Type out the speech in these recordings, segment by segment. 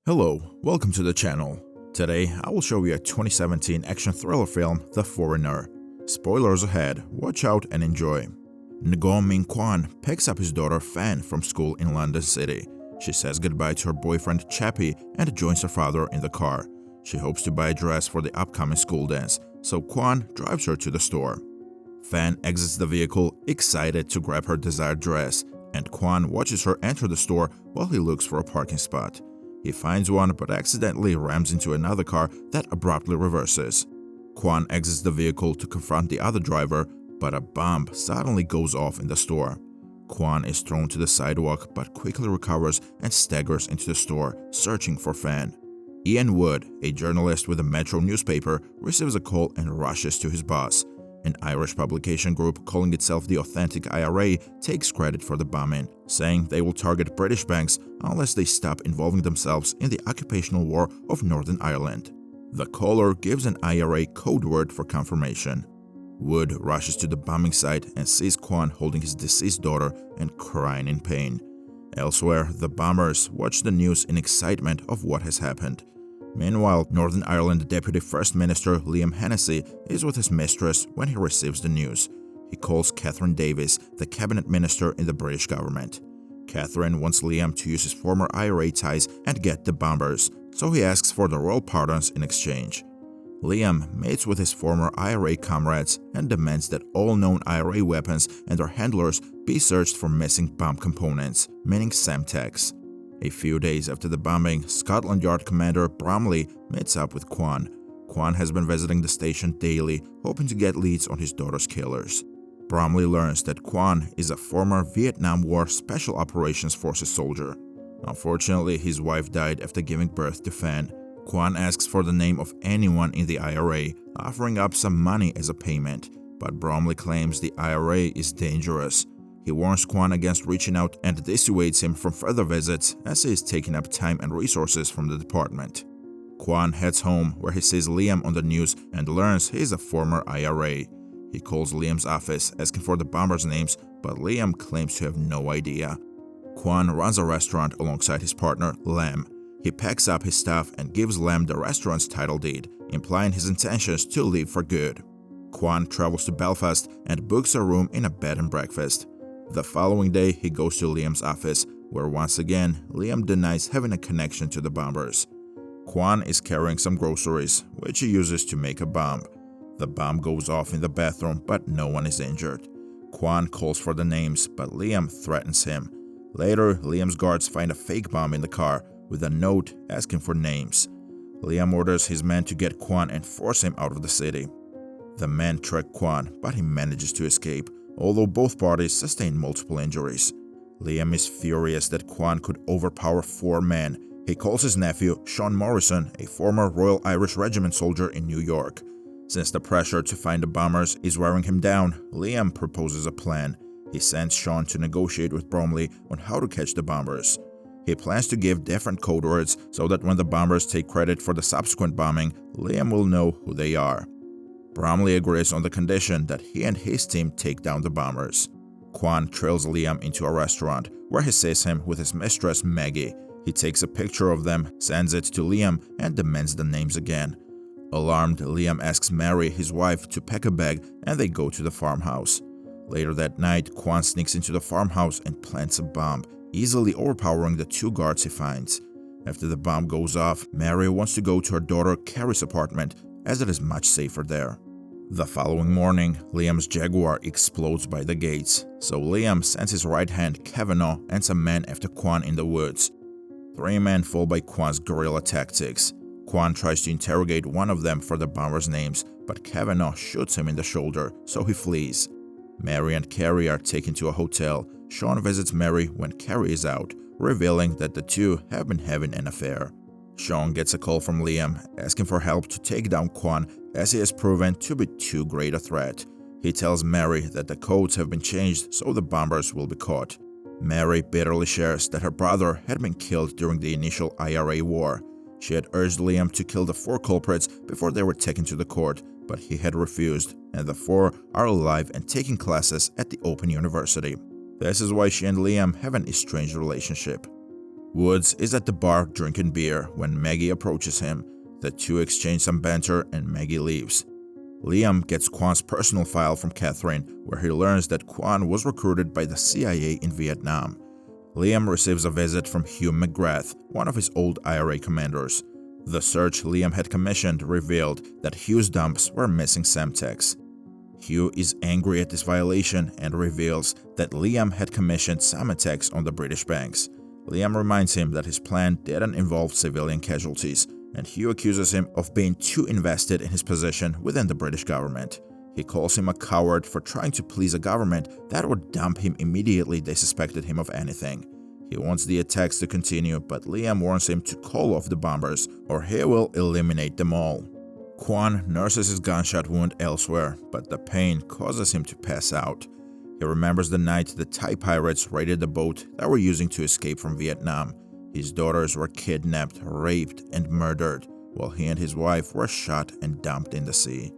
Hello, welcome to the channel. Today, I will show you a 2017 action thriller film, The Foreigner. Spoilers ahead, watch out and enjoy. Ngoc Minh Quan picks up his daughter Fan from school in London City. She says goodbye to her boyfriend Chappie and joins her father in the car. She hopes to buy a dress for the upcoming school dance, so Quan drives her to the store. Fan exits the vehicle, excited to grab her desired dress, and Quan watches her enter the store while he looks for a parking spot. He finds one but accidentally rams into another car that abruptly reverses. Quan exits the vehicle to confront the other driver, but a bomb suddenly goes off in the store. Quan is thrown to the sidewalk but quickly recovers and staggers into the store, searching for Fan. Ian Wood, a journalist with a Metro newspaper, receives a call and rushes to his boss. An Irish publication group calling itself the Authentic IRA takes credit for the bombing, saying they will target British banks unless they stop involving themselves in the occupational war of Northern Ireland. The caller gives an IRA code word for confirmation. Wood rushes to the bombing site and sees Quan holding his deceased daughter and crying in pain. Elsewhere, the bombers watch the news in excitement of what has happened. Meanwhile, Northern Ireland Deputy First Minister Liam Hennessy is with his mistress when he receives the news. He calls Catherine Davis, the cabinet minister in the British government. Catherine wants Liam to use his former IRA ties and get the bombers, so he asks for the royal pardons in exchange. Liam meets with his former IRA comrades and demands that all known IRA weapons and their handlers be searched for missing bomb components, meaning Semtex. A few days after the bombing, Scotland Yard Commander Bromley meets up with Quan. Quan has been visiting the station daily, hoping to get leads on his daughter's killers. Bromley learns that Quan is a former Vietnam War Special Operations Forces soldier. Unfortunately, his wife died after giving birth to Fan. Quan asks for the name of anyone in the IRA, offering up some money as a payment, but Bromley claims the IRA is dangerous. He warns Quan against reaching out and dissuades him from further visits as he is taking up time and resources from the department. Quan heads home where he sees Liam on the news and learns he is a former IRA. He calls Liam's office asking for the bombers' names, but Liam claims to have no idea. Quan runs a restaurant alongside his partner, Lem. He packs up his stuff and gives Lem the restaurant's title deed, implying his intentions to leave for good. Quan travels to Belfast and books a room in a bed and breakfast. The following day, he goes to Liam's office, where once again, Liam denies having a connection to the bombers. Quan is carrying some groceries, which he uses to make a bomb. The bomb goes off in the bathroom, but no one is injured. Quan calls for the names, but Liam threatens him. Later, Liam's guards find a fake bomb in the car, with a note asking for names. Liam orders his men to get Quan and force him out of the city. The men track Quan, but he manages to escape, although both parties sustain multiple injuries. Liam is furious that Quan could overpower 4 men. He calls his nephew, Sean Morrison, a former Royal Irish Regiment soldier in New York. Since the pressure to find the bombers is wearing him down, Liam proposes a plan. He sends Sean to negotiate with Bromley on how to catch the bombers. He plans to give different code words so that when the bombers take credit for the subsequent bombing, Liam will know who they are. Bromley agrees on the condition that he and his team take down the bombers. Quan trails Liam into a restaurant, where he sees him with his mistress Maggie. He takes a picture of them, sends it to Liam, and demands the names again. Alarmed, Liam asks Mary, his wife, to pack a bag, and they go to the farmhouse. Later that night, Quan sneaks into the farmhouse and plants a bomb, easily overpowering the 2 guards he finds. After the bomb goes off, Mary wants to go to her daughter Carrie's apartment, as it is much safer there. The following morning, Liam's Jaguar explodes by the gates, so Liam sends his right hand Kavanaugh and some men after Quan in the woods. 3 men fall by Quan's guerrilla tactics. Quan tries to interrogate one of them for the bombers' names, but Kavanaugh shoots him in the shoulder, so he flees. Mary and Carrie are taken to a hotel. Sean visits Mary when Carrie is out, revealing that the two have been having an affair. Sean gets a call from Liam, asking for help to take down Quan as he has proven to be too great a threat. He tells Mary that the codes have been changed so the bombers will be caught. Mary bitterly shares that her brother had been killed during the initial IRA war. She had urged Liam to kill the 4 culprits before they were taken to the court, but he had refused, and the 4 are alive and taking classes at the Open University. This is why she and Liam have an estranged relationship. Woods is at the bar drinking beer when Maggie approaches him. The two exchange some banter and Maggie leaves. Liam gets Quan's personal file from Catherine, where he learns that Quan was recruited by the CIA in Vietnam. Liam receives a visit from Hugh McGrath, one of his old IRA commanders. The search Liam had commissioned revealed that Hugh's dumps were missing Semtex. Hugh is angry at this violation and reveals that Liam had commissioned some attacks on the British banks. Liam reminds him that his plan didn't involve civilian casualties, and Hugh accuses him of being too invested in his position within the British government. He calls him a coward for trying to please a government that would dump him immediately they suspected him of anything. He wants the attacks to continue, but Liam warns him to call off the bombers or he will eliminate them all. Quan nurses his gunshot wound elsewhere, but the pain causes him to pass out. He remembers the night the Thai pirates raided the boat that were using to escape from Vietnam. His daughters were kidnapped, raped, and murdered, while he and his wife were shot and dumped in the sea.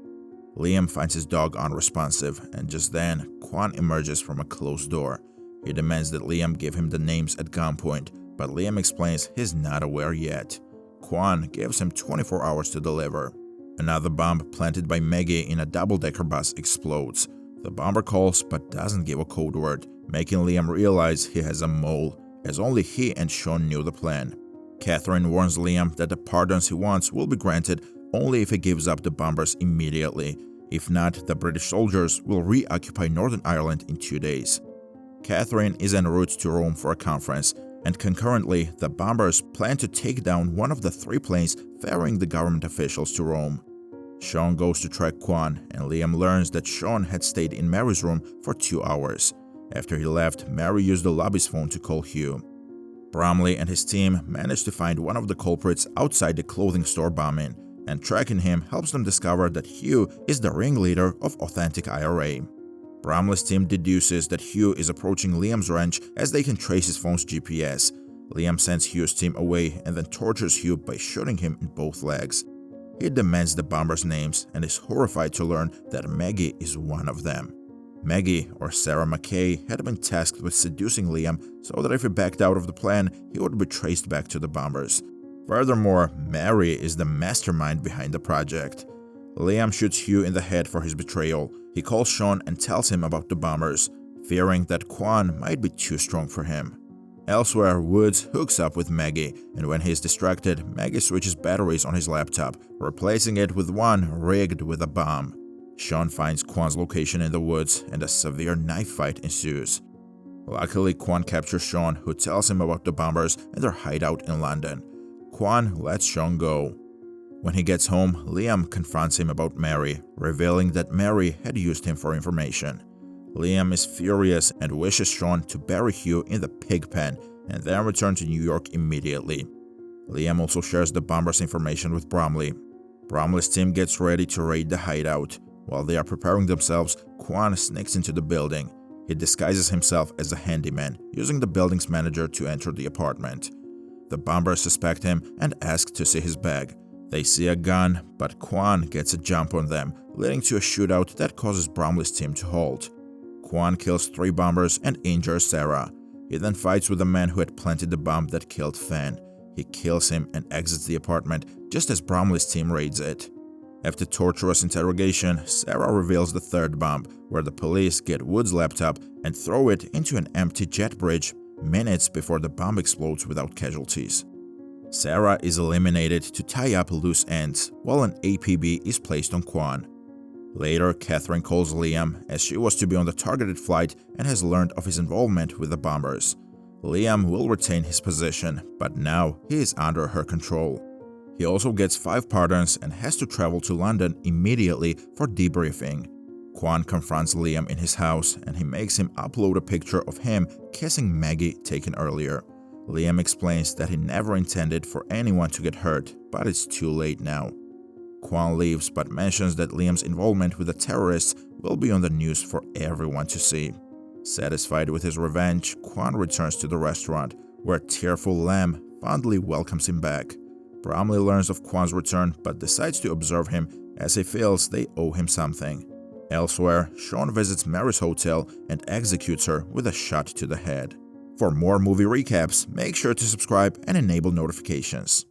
Liam finds his dog unresponsive, and just then, Quan emerges from a closed door. He demands that Liam give him the names at gunpoint, but Liam explains he's not aware yet. Quan gives him 24 hours to deliver. Another bomb planted by Maggie in a double-decker bus explodes. The bomber calls but doesn't give a code word, making Liam realize he has a mole, as only he and Sean knew the plan. Catherine warns Liam that the pardons he wants will be granted only if he gives up the bombers immediately. If not, the British soldiers will reoccupy Northern Ireland in 2 days. Catherine is en route to Rome for a conference, and concurrently, the bombers plan to take down one of the 3 planes ferrying the government officials to Rome. Sean goes to track Quan, and Liam learns that Sean had stayed in Mary's room for 2 hours. After he left, Mary used the lobby's phone to call Hugh. Bromley and his team manage to find one of the culprits outside the clothing store bombing, and tracking him helps them discover that Hugh is the ringleader of authentic IRA. Bromley's team deduces that Hugh is approaching Liam's ranch as they can trace his phone's GPS. Liam sends Hugh's team away and then tortures Hugh by shooting him in both legs. He demands the bombers' names and is horrified to learn that Maggie is one of them. Maggie, or Sarah McKay, had been tasked with seducing Liam so that if he backed out of the plan, he would be traced back to the bombers. Furthermore, Mary is the mastermind behind the project. Liam shoots Hugh in the head for his betrayal. He calls Sean and tells him about the bombers, fearing that Quan might be too strong for him. Elsewhere, Woods hooks up with Maggie, and when he is distracted, Maggie switches batteries on his laptop, replacing it with one rigged with a bomb. Sean finds Quan's location in the woods, and a severe knife fight ensues. Luckily, Quan captures Sean, who tells him about the bombers and their hideout in London. Quan lets Sean go. When he gets home, Liam confronts him about Mary, revealing that Mary had used him for information. Liam is furious and wishes Sean to bury Hugh in the pig pen and then return to New York immediately. Liam also shares the bombers' information with Bromley. Bromley's team gets ready to raid the hideout. While they are preparing themselves, Quan sneaks into the building. He disguises himself as a handyman, using the building's manager to enter the apartment. The bombers suspect him and ask to see his bag. They see a gun, but Quan gets a jump on them, leading to a shootout that causes Bromley's team to halt. Quan kills 3 bombers and injures Sarah. He then fights with the man who had planted the bomb that killed Fenn. He kills him and exits the apartment just as Bromley's team raids it. After torturous interrogation, Sarah reveals the 3rd bomb, where the police get Wood's laptop and throw it into an empty jet bridge minutes before the bomb explodes without casualties. Sarah is eliminated to tie up loose ends, while an APB is placed on Quan. Later, Catherine calls Liam, as she was to be on the targeted flight and has learned of his involvement with the bombers. Liam will retain his position, but now he is under her control. He also gets 5 pardons and has to travel to London immediately for debriefing. Quan confronts Liam in his house and he makes him upload a picture of him kissing Maggie taken earlier. Liam explains that he never intended for anyone to get hurt, but it's too late now. Quan leaves but mentions that Liam's involvement with the terrorists will be on the news for everyone to see. Satisfied with his revenge, Quan returns to the restaurant, where tearful Lam fondly welcomes him back. Bromley learns of Quan's return but decides to observe him as he feels they owe him something. Elsewhere, Sean visits Mary's hotel and executes her with a shot to the head. For more movie recaps, make sure to subscribe and enable notifications.